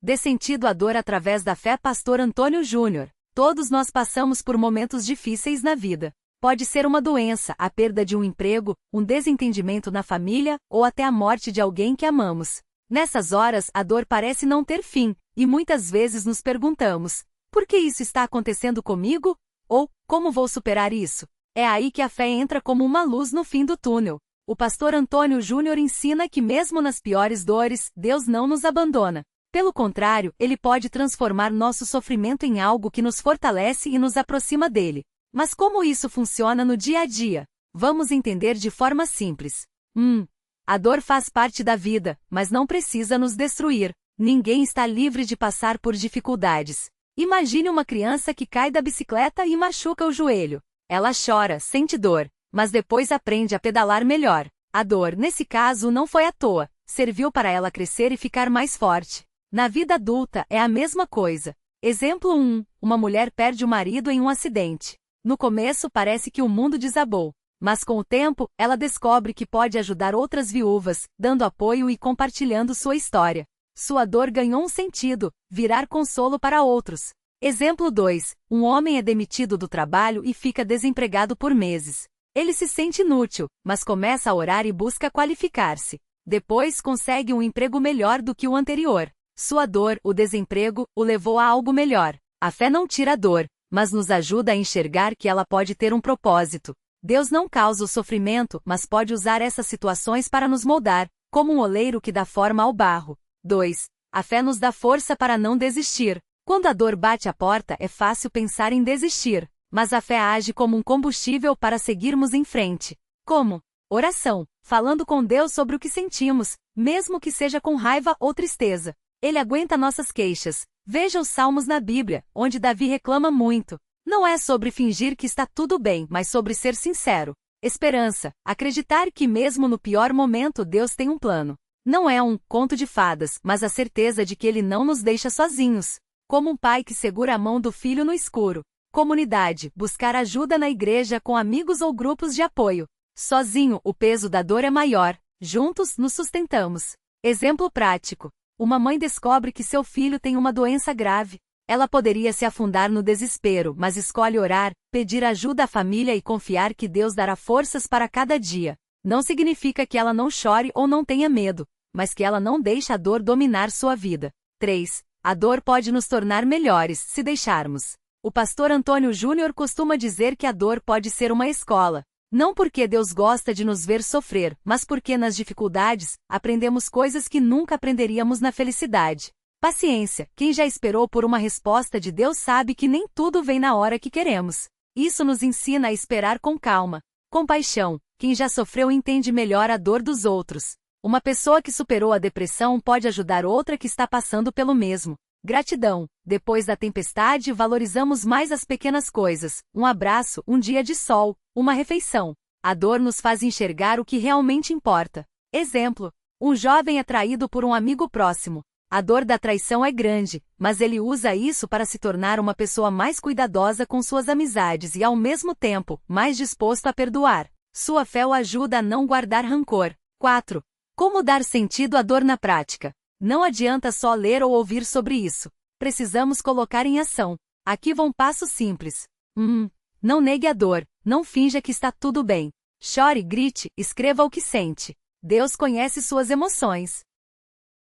Dê sentido à dor através da fé. Pastor Antônio Júnior. Todos nós passamos por momentos difíceis na vida. Pode ser uma doença, a perda de um emprego, um desentendimento na família, ou até a morte de alguém que amamos. Nessas horas, a dor parece não ter fim, e muitas vezes nos perguntamos: por que isso está acontecendo comigo? Ou, como vou superar isso? É aí que a fé entra como uma luz no fim do túnel. O pastor Antônio Júnior ensina que mesmo nas piores dores, Deus não nos abandona. Pelo contrário, Ele pode transformar nosso sofrimento em algo que nos fortalece e nos aproxima dele. Mas como isso funciona no dia a dia? Vamos entender de forma simples. A dor faz parte da vida, mas não precisa nos destruir. Ninguém está livre de passar por dificuldades. Imagine uma criança que cai da bicicleta e machuca o joelho. Ela chora, sente dor, mas depois aprende a pedalar melhor. A dor, nesse caso, não foi à toa, serviu para ela crescer e ficar mais forte. Na vida adulta é a mesma coisa. Exemplo 1. Uma mulher perde o marido em um acidente. No começo parece que o mundo desabou, mas com o tempo, ela descobre que pode ajudar outras viúvas, dando apoio e compartilhando sua história. Sua dor ganhou um sentido, virar consolo para outros. Exemplo 2. Um homem é demitido do trabalho e fica desempregado por meses. Ele se sente inútil, mas começa a orar e busca qualificar-se. Depois consegue um emprego melhor do que o anterior. Sua dor, o desemprego, o levou a algo melhor. A fé não tira a dor, mas nos ajuda a enxergar que ela pode ter um propósito. Deus não causa o sofrimento, mas pode usar essas situações para nos moldar, como um oleiro que dá forma ao barro. 2. A fé nos dá força para não desistir. Quando a dor bate à porta, é fácil pensar em desistir, mas a fé age como um combustível para seguirmos em frente. Como? Oração, falando com Deus sobre o que sentimos, mesmo que seja com raiva ou tristeza. Ele aguenta nossas queixas. Veja os Salmos na Bíblia, onde Davi reclama muito. Não é sobre fingir que está tudo bem, mas sobre ser sincero. Esperança, acreditar que mesmo no pior momento Deus tem um plano. Não é um conto de fadas, mas a certeza de que Ele não nos deixa sozinhos. Como um pai que segura a mão do filho no escuro. Comunidade, buscar ajuda na igreja com amigos ou grupos de apoio. Sozinho, o peso da dor é maior. Juntos, nos sustentamos. Exemplo prático. Uma mãe descobre que seu filho tem uma doença grave. Ela poderia se afundar no desespero, mas escolhe orar, pedir ajuda à família e confiar que Deus dará forças para cada dia. Não significa que ela não chore ou não tenha medo, mas que ela não deixe a dor dominar sua vida. 3. A dor pode nos tornar melhores, se deixarmos. O pastor Antônio Júnior costuma dizer que a dor pode ser uma escola. Não porque Deus gosta de nos ver sofrer, mas porque nas dificuldades, aprendemos coisas que nunca aprenderíamos na felicidade. Paciência, quem já esperou por uma resposta de Deus sabe que nem tudo vem na hora que queremos. Isso nos ensina a esperar com calma. Compaixão, quem já sofreu entende melhor a dor dos outros. Uma pessoa que superou a depressão pode ajudar outra que está passando pelo mesmo. Gratidão, depois da tempestade valorizamos mais as pequenas coisas, um abraço, um dia de sol, uma refeição. A dor nos faz enxergar o que realmente importa. Exemplo, um jovem é traído por um amigo próximo. A dor da traição é grande, mas ele usa isso para se tornar uma pessoa mais cuidadosa com suas amizades e ao mesmo tempo, mais disposto a perdoar. Sua fé o ajuda a não guardar rancor. 4. Como dar sentido à dor na prática? Não adianta só ler ou ouvir sobre isso. Precisamos colocar em ação. Aqui vão passos simples. Não negue a dor. Não finja que está tudo bem. Chore, grite, escreva o que sente. Deus conhece suas emoções.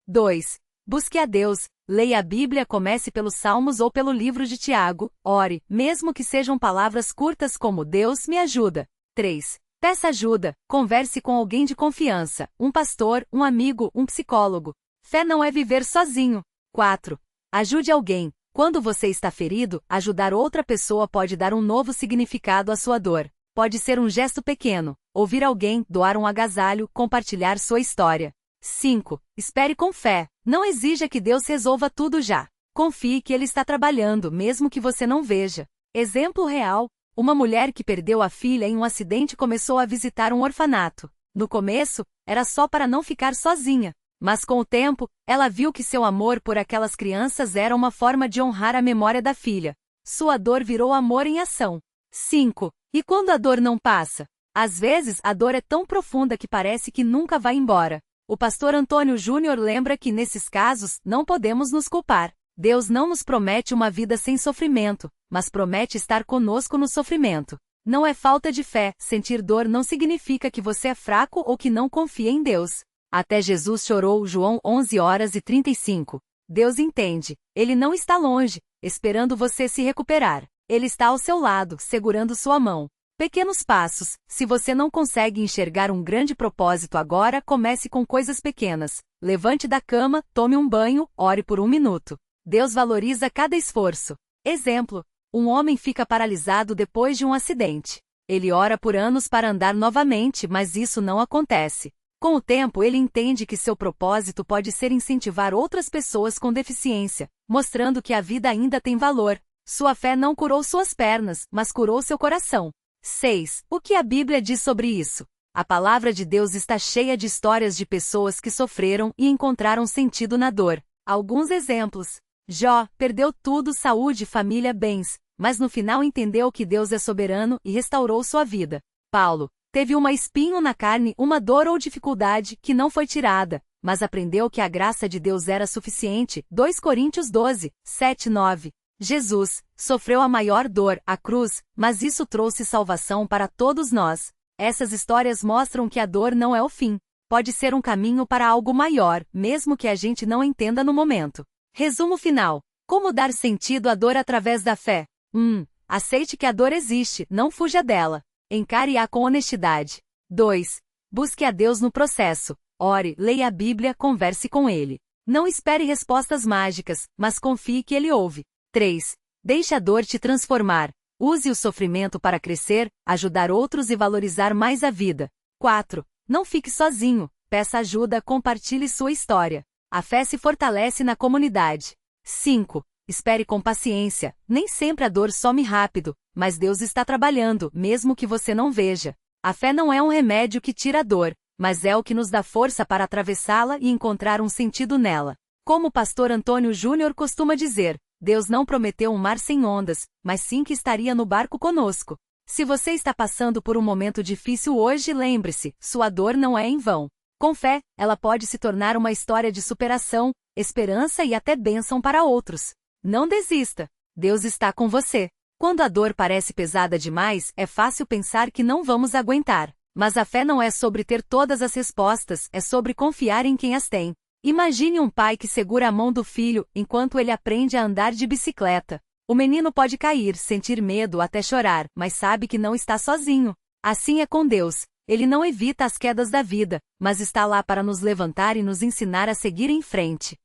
2. Busque a Deus. Leia a Bíblia, comece pelos Salmos ou pelo livro de Tiago. Ore, mesmo que sejam palavras curtas como Deus me ajuda. 3. Peça ajuda. Converse com alguém de confiança. Um pastor, um amigo, um psicólogo. Fé não é viver sozinho. 4. Ajude alguém. Quando você está ferido, ajudar outra pessoa pode dar um novo significado à sua dor. Pode ser um gesto pequeno, ouvir alguém, doar um agasalho, compartilhar sua história. 5. Espere com fé. Não exija que Deus resolva tudo já. Confie que Ele está trabalhando, mesmo que você não veja. Exemplo real. Uma mulher que perdeu a filha em um acidente começou a visitar um orfanato. No começo, era só para não ficar sozinha. Mas com o tempo, ela viu que seu amor por aquelas crianças era uma forma de honrar a memória da filha. Sua dor virou amor em ação. 5. E quando a dor não passa? Às vezes, a dor é tão profunda que parece que nunca vai embora. O pastor Antônio Júnior lembra que nesses casos, não podemos nos culpar. Deus não nos promete uma vida sem sofrimento, mas promete estar conosco no sofrimento. Não é falta de fé, sentir dor não significa que você é fraco ou que não confia em Deus. Até Jesus chorou, João 11h35. Deus entende, Ele não está longe, esperando você se recuperar. Ele está ao seu lado, segurando sua mão. Pequenos passos. Se você não consegue enxergar um grande propósito agora, comece com coisas pequenas. Levante da cama, tome um banho, ore por 1 minuto. Deus valoriza cada esforço. Exemplo: um homem fica paralisado depois de um acidente. Ele ora por anos para andar novamente, mas isso não acontece. Com o tempo, ele entende que seu propósito pode ser incentivar outras pessoas com deficiência, mostrando que a vida ainda tem valor. Sua fé não curou suas pernas, mas curou seu coração. 6. O que a Bíblia diz sobre isso? A palavra de Deus está cheia de histórias de pessoas que sofreram e encontraram sentido na dor. Alguns exemplos. Jó perdeu tudo: saúde, família, bens, mas no final entendeu que Deus é soberano e restaurou sua vida. Paulo teve um espinho na carne, uma dor ou dificuldade que não foi tirada, mas aprendeu que a graça de Deus era suficiente. 2 Coríntios 12, 7, 9. Jesus sofreu a maior dor, a cruz, mas isso trouxe salvação para todos nós. Essas histórias mostram que a dor não é o fim. Pode ser um caminho para algo maior, mesmo que a gente não entenda no momento. Resumo final. Como dar sentido à dor através da fé? 1. Aceite que a dor existe, não fuja dela. Encare-a com honestidade. 2. Busque a Deus no processo. Ore, leia a Bíblia, converse com Ele. Não espere respostas mágicas, mas confie que Ele ouve. 3. Deixe a dor te transformar. Use o sofrimento para crescer, ajudar outros e valorizar mais a vida. 4. Não fique sozinho. Peça ajuda, compartilhe sua história. A fé se fortalece na comunidade. 5. Espere com paciência. Nem sempre a dor some rápido, mas Deus está trabalhando, mesmo que você não veja. A fé não é um remédio que tira a dor, mas é o que nos dá força para atravessá-la e encontrar um sentido nela. Como o pastor Antônio Júnior costuma dizer, Deus não prometeu um mar sem ondas, mas sim que estaria no barco conosco. Se você está passando por um momento difícil hoje, lembre-se, sua dor não é em vão. Com fé, ela pode se tornar uma história de superação, esperança e até bênção para outros. Não desista. Deus está com você. Quando a dor parece pesada demais, é fácil pensar que não vamos aguentar. Mas a fé não é sobre ter todas as respostas, é sobre confiar em quem as tem. Imagine um pai que segura a mão do filho enquanto ele aprende a andar de bicicleta. O menino pode cair, sentir medo, até chorar, mas sabe que não está sozinho. Assim é com Deus. Ele não evita as quedas da vida, mas está lá para nos levantar e nos ensinar a seguir em frente.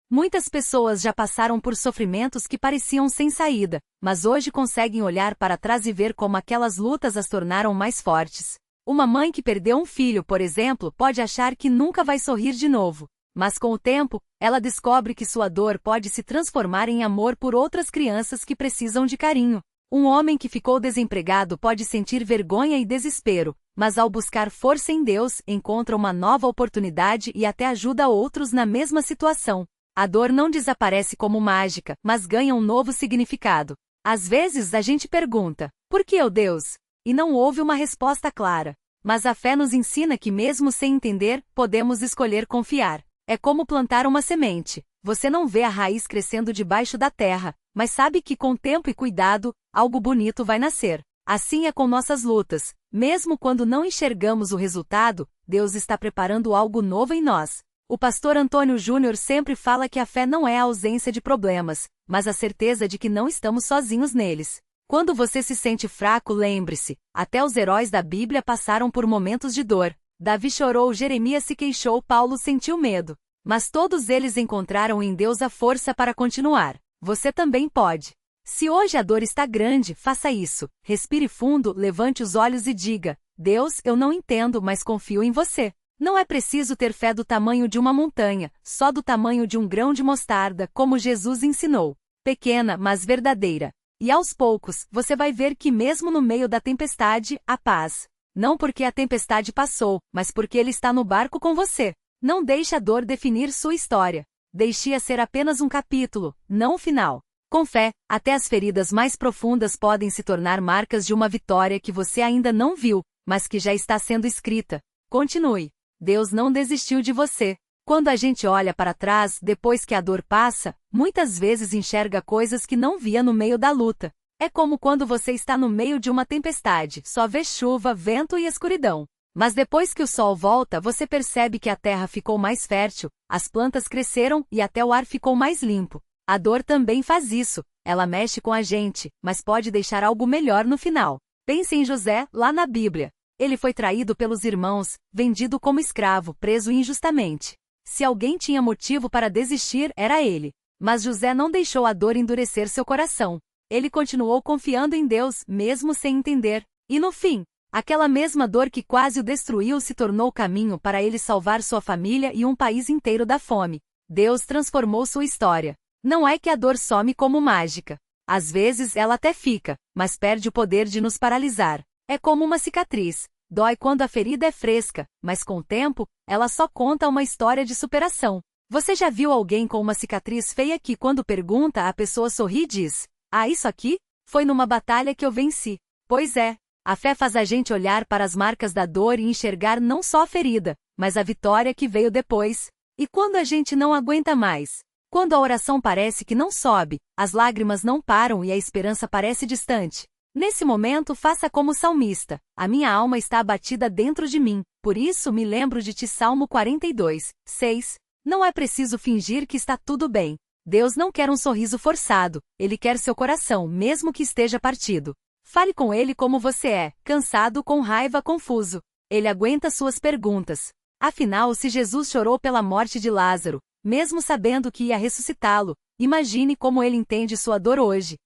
Muitas pessoas já passaram por sofrimentos que pareciam sem saída, mas hoje conseguem olhar para trás e ver como aquelas lutas as tornaram mais fortes. Uma mãe que perdeu um filho, por exemplo, pode achar que nunca vai sorrir de novo. Mas com o tempo, ela descobre que sua dor pode se transformar em amor por outras crianças que precisam de carinho. Um homem que ficou desempregado pode sentir vergonha e desespero, mas ao buscar força em Deus, encontra uma nova oportunidade e até ajuda outros na mesma situação. A dor não desaparece como mágica, mas ganha um novo significado. Às vezes a gente pergunta, por que eu, Deus? E não houve uma resposta clara. Mas a fé nos ensina que mesmo sem entender, podemos escolher confiar. É como plantar uma semente. Você não vê a raiz crescendo debaixo da terra, mas sabe que com tempo e cuidado, algo bonito vai nascer. Assim é com nossas lutas. Mesmo quando não enxergamos o resultado, Deus está preparando algo novo em nós. O pastor Antônio Júnior sempre fala que a fé não é a ausência de problemas, mas a certeza de que não estamos sozinhos neles. Quando você se sente fraco, lembre-se, até os heróis da Bíblia passaram por momentos de dor. Davi chorou, Jeremias se queixou, Paulo sentiu medo. Mas todos eles encontraram em Deus a força para continuar. Você também pode. Se hoje a dor está grande, faça isso. Respire fundo, levante os olhos e diga, Deus, eu não entendo, mas confio em você. Não é preciso ter fé do tamanho de uma montanha, só do tamanho de um grão de mostarda, como Jesus ensinou. Pequena, mas verdadeira. E aos poucos, você vai ver que mesmo no meio da tempestade, há paz. Não porque a tempestade passou, mas porque Ele está no barco com você. Não deixe a dor definir sua história. Deixe-a ser apenas um capítulo, não o final. Com fé, até as feridas mais profundas podem se tornar marcas de uma vitória que você ainda não viu, mas que já está sendo escrita. Continue. Deus não desistiu de você. Quando a gente olha para trás depois que a dor passa, muitas vezes enxerga coisas que não via no meio da luta. É como quando você está no meio de uma tempestade, só vê chuva, vento e escuridão. Mas depois que o sol volta, você percebe que a terra ficou mais fértil, as plantas cresceram e até o ar ficou mais limpo. A dor também faz isso, ela mexe com a gente, mas pode deixar algo melhor no final. Pense em José, lá na Bíblia. Ele foi traído pelos irmãos, vendido como escravo, preso injustamente. Se alguém tinha motivo para desistir, era ele. Mas José não deixou a dor endurecer seu coração. Ele continuou confiando em Deus, mesmo sem entender. E no fim, aquela mesma dor que quase o destruiu se tornou caminho para ele salvar sua família e um país inteiro da fome. Deus transformou sua história. Não é que a dor some como mágica. Às vezes ela até fica, mas perde o poder de nos paralisar. É como uma cicatriz. Dói quando a ferida é fresca, mas com o tempo, ela só conta uma história de superação. Você já viu alguém com uma cicatriz feia que, quando pergunta, a pessoa sorri e diz: "Ah, isso aqui? Foi numa batalha que eu venci." Pois é, a fé faz a gente olhar para as marcas da dor e enxergar não só a ferida, mas a vitória que veio depois. E quando a gente não aguenta mais? Quando a oração parece que não sobe, as lágrimas não param e a esperança parece distante. Nesse momento, faça como o salmista: "A minha alma está abatida dentro de mim, por isso me lembro de ti." Salmo 42, 6. Não é preciso fingir que está tudo bem. Deus não quer um sorriso forçado, Ele quer seu coração, mesmo que esteja partido. Fale com Ele como você é, cansado, com raiva, confuso. Ele aguenta suas perguntas. Afinal, se Jesus chorou pela morte de Lázaro, mesmo sabendo que ia ressuscitá-lo, imagine como Ele entende sua dor hoje.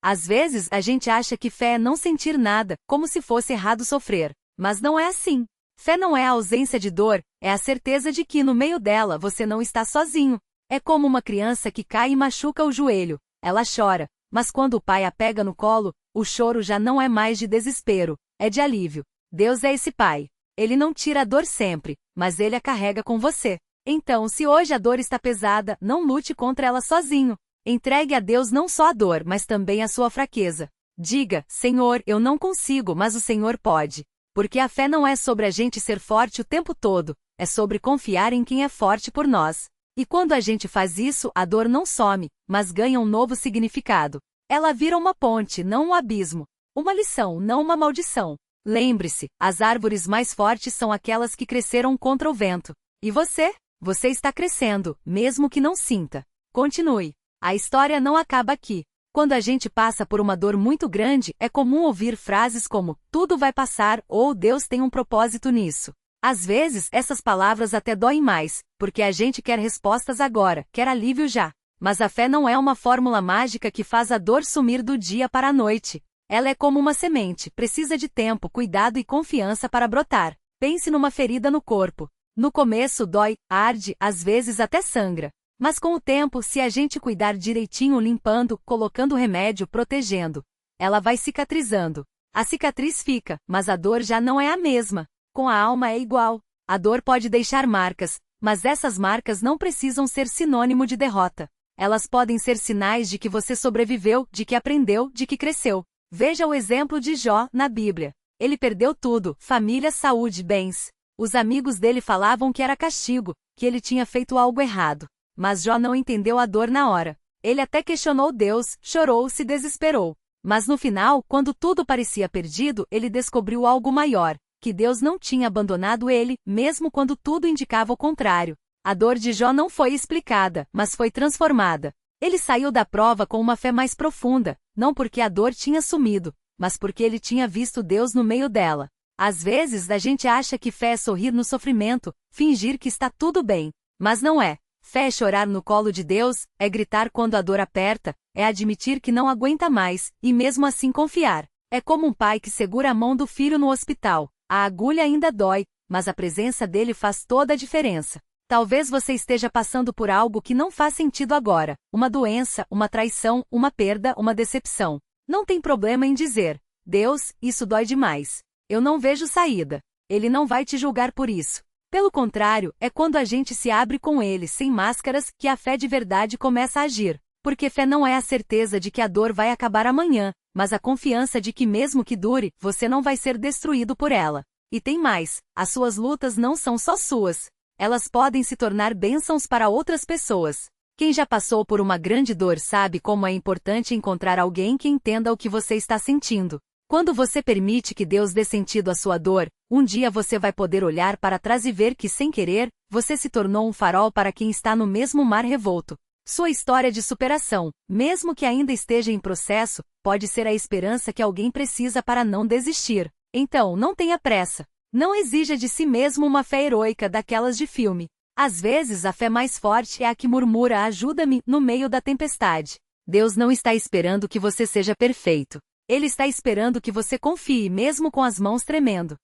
Às vezes, a gente acha que fé é não sentir nada, como se fosse errado sofrer. Mas não é assim. Fé não é a ausência de dor, é a certeza de que no meio dela você não está sozinho. É como uma criança que cai e machuca o joelho. Ela chora, mas quando o pai a pega no colo, o choro já não é mais de desespero, é de alívio. Deus é esse pai. Ele não tira a dor sempre, mas ele a carrega com você. Então, se hoje a dor está pesada, não lute contra ela sozinho. Entregue a Deus não só a dor, mas também a sua fraqueza. Diga: "Senhor, eu não consigo, mas o Senhor pode." Porque a fé não é sobre a gente ser forte o tempo todo, é sobre confiar em quem é forte por nós. E quando a gente faz isso, a dor não some, mas ganha um novo significado. Ela vira uma ponte, não um abismo. Uma lição, não uma maldição. Lembre-se, as árvores mais fortes são aquelas que cresceram contra o vento. E você? Você está crescendo, mesmo que não sinta. Continue. A história não acaba aqui. Quando a gente passa por uma dor muito grande, é comum ouvir frases como "tudo vai passar" ou "Deus tem um propósito nisso." Às vezes, essas palavras até doem mais, porque a gente quer respostas agora, quer alívio já. Mas a fé não é uma fórmula mágica que faz a dor sumir do dia para a noite. Ela é como uma semente, precisa de tempo, cuidado e confiança para brotar. Pense numa ferida no corpo. No começo dói, arde, às vezes até sangra. Mas com o tempo, se a gente cuidar direitinho, limpando, colocando remédio, protegendo, ela vai cicatrizando. A cicatriz fica, mas a dor já não é a mesma. Com a alma é igual. A dor pode deixar marcas, mas essas marcas não precisam ser sinônimo de derrota. Elas podem ser sinais de que você sobreviveu, de que aprendeu, de que cresceu. Veja o exemplo de Jó, na Bíblia. Ele perdeu tudo: família, saúde, bens. Os amigos dele falavam que era castigo, que ele tinha feito algo errado. Mas Jó não entendeu a dor na hora. Ele até questionou Deus, chorou, se desesperou. Mas no final, quando tudo parecia perdido, ele descobriu algo maior, que Deus não tinha abandonado ele, mesmo quando tudo indicava o contrário. A dor de Jó não foi explicada, mas foi transformada. Ele saiu da prova com uma fé mais profunda, não porque a dor tinha sumido, mas porque ele tinha visto Deus no meio dela. Às vezes a gente acha que fé é sorrir no sofrimento, fingir que está tudo bem, mas não é. Fé é chorar no colo de Deus, é gritar quando a dor aperta, é admitir que não aguenta mais, e mesmo assim confiar. É como um pai que segura a mão do filho no hospital. A agulha ainda dói, mas a presença dele faz toda a diferença. Talvez você esteja passando por algo que não faz sentido agora, uma doença, uma traição, uma perda, uma decepção. Não tem problema em dizer: "Deus, isso dói demais. Eu não vejo saída." Ele não vai te julgar por isso. Pelo contrário, é quando a gente se abre com ele, sem máscaras, que a fé de verdade começa a agir. Porque fé não é a certeza de que a dor vai acabar amanhã, mas a confiança de que mesmo que dure, você não vai ser destruído por ela. E tem mais, as suas lutas não são só suas. Elas podem se tornar bênçãos para outras pessoas. Quem já passou por uma grande dor sabe como é importante encontrar alguém que entenda o que você está sentindo. Quando você permite que Deus dê sentido à sua dor, um dia você vai poder olhar para trás e ver que, sem querer, você se tornou um farol para quem está no mesmo mar revolto. Sua história de superação, mesmo que ainda esteja em processo, pode ser a esperança que alguém precisa para não desistir. Então, não tenha pressa. Não exija de si mesmo uma fé heroica daquelas de filme. Às vezes, a fé mais forte é a que murmura "ajuda-me" no meio da tempestade. Deus não está esperando que você seja perfeito. Ele está esperando que você confie mesmo com as mãos tremendo.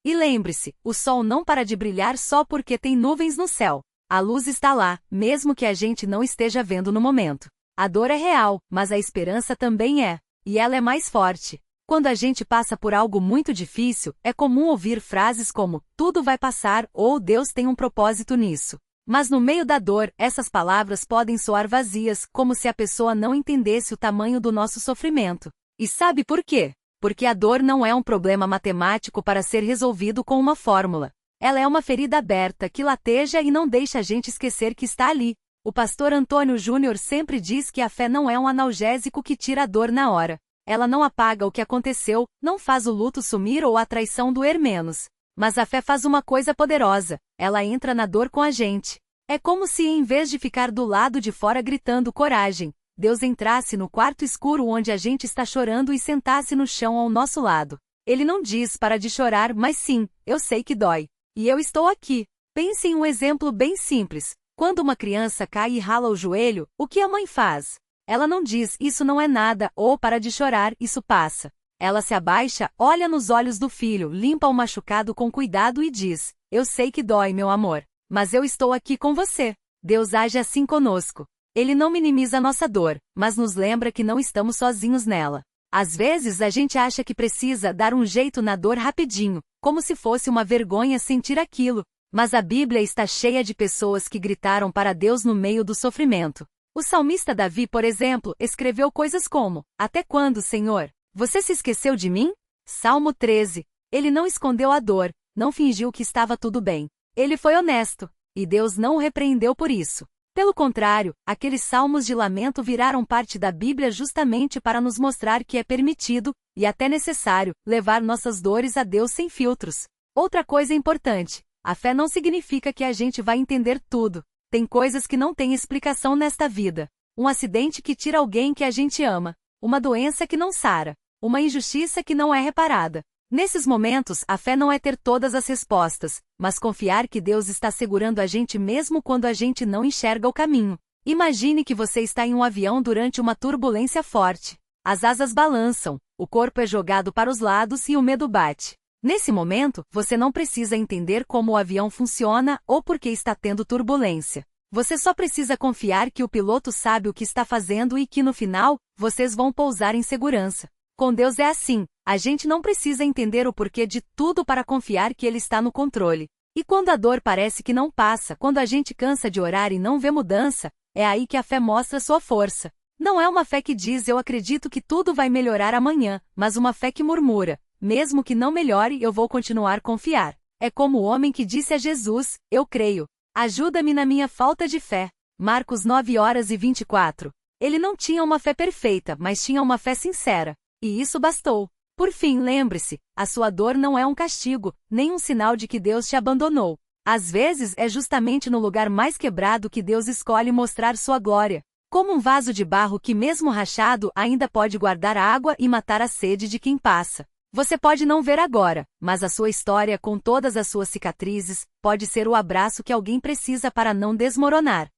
E lembre-se, o sol não para de brilhar só porque tem nuvens no céu. A luz está lá, mesmo que a gente não esteja vendo no momento. A dor é real, mas a esperança também é. E ela é mais forte. Quando a gente passa por algo muito difícil, é comum ouvir frases como "tudo vai passar" ou "Deus tem um propósito nisso". Mas no meio da dor, essas palavras podem soar vazias, como se a pessoa não entendesse o tamanho do nosso sofrimento. E sabe por quê? Porque a dor não é um problema matemático para ser resolvido com uma fórmula. Ela é uma ferida aberta que lateja e não deixa a gente esquecer que está ali. O pastor Antônio Júnior sempre diz que a fé não é um analgésico que tira a dor na hora. Ela não apaga o que aconteceu, não faz o luto sumir ou a traição doer menos. Mas a fé faz uma coisa poderosa, ela entra na dor com a gente. É como se, em vez de ficar do lado de fora gritando "coragem", Deus entrasse no quarto escuro onde a gente está chorando e sentasse no chão ao nosso lado. Ele não diz "para de chorar", mas sim, "eu sei que dói. E eu estou aqui". Pense em um exemplo bem simples. Quando uma criança cai e rala o joelho, o que a mãe faz? Ela não diz "isso não é nada" ou "para de chorar, isso passa". Ela se abaixa, olha nos olhos do filho, limpa o machucado com cuidado e diz: "Eu sei que dói, meu amor, mas eu estou aqui com você". Deus age assim conosco. Ele não minimiza nossa dor, mas nos lembra que não estamos sozinhos nela. Às vezes a gente acha que precisa dar um jeito na dor rapidinho, como se fosse uma vergonha sentir aquilo. Mas a Bíblia está cheia de pessoas que gritaram para Deus no meio do sofrimento. O salmista Davi, por exemplo, escreveu coisas como: "Até quando, Senhor? Você se esqueceu de mim?" Salmo 13. Ele não escondeu a dor, não fingiu que estava tudo bem. Ele foi honesto, e Deus não o repreendeu por isso. Pelo contrário, aqueles salmos de lamento viraram parte da Bíblia justamente para nos mostrar que é permitido, e até necessário, levar nossas dores a Deus sem filtros. Outra coisa importante: a fé não significa que a gente vai entender tudo. Tem coisas que não têm explicação nesta vida. Um acidente que tira alguém que a gente ama. Uma doença que não sara. Uma injustiça que não é reparada. Nesses momentos, a fé não é ter todas as respostas, mas confiar que Deus está segurando a gente mesmo quando a gente não enxerga o caminho. Imagine que você está em um avião durante uma turbulência forte. As asas balançam, o corpo é jogado para os lados e o medo bate. Nesse momento, você não precisa entender como o avião funciona ou por que está tendo turbulência. Você só precisa confiar que o piloto sabe o que está fazendo e que no final, vocês vão pousar em segurança. Com Deus é assim, a gente não precisa entender o porquê de tudo para confiar que Ele está no controle. E quando a dor parece que não passa, quando a gente cansa de orar e não vê mudança, é aí que a fé mostra sua força. Não é uma fé que diz "eu acredito que tudo vai melhorar amanhã", mas uma fé que murmura: "mesmo que não melhore, eu vou continuar a confiar". É como o homem que disse a Jesus: "Eu creio. Ajuda-me na minha falta de fé". Marcos 9:24. Ele não tinha uma fé perfeita, mas tinha uma fé sincera. E isso bastou. Por fim, lembre-se, a sua dor não é um castigo, nem um sinal de que Deus te abandonou. Às vezes é justamente no lugar mais quebrado que Deus escolhe mostrar sua glória. Como um vaso de barro que, mesmo rachado, ainda pode guardar a água e matar a sede de quem passa. Você pode não ver agora, mas a sua história, com todas as suas cicatrizes, pode ser o abraço que alguém precisa para não desmoronar.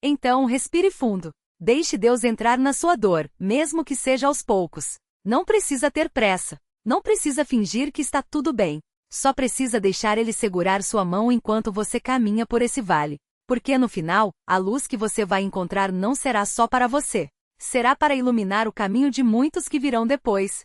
Então, respire fundo. Deixe Deus entrar na sua dor, mesmo que seja aos poucos. Não precisa ter pressa. Não precisa fingir que está tudo bem. Só precisa deixar Ele segurar sua mão enquanto você caminha por esse vale. Porque no final, a luz que você vai encontrar não será só para você. Será para iluminar o caminho de muitos que virão depois.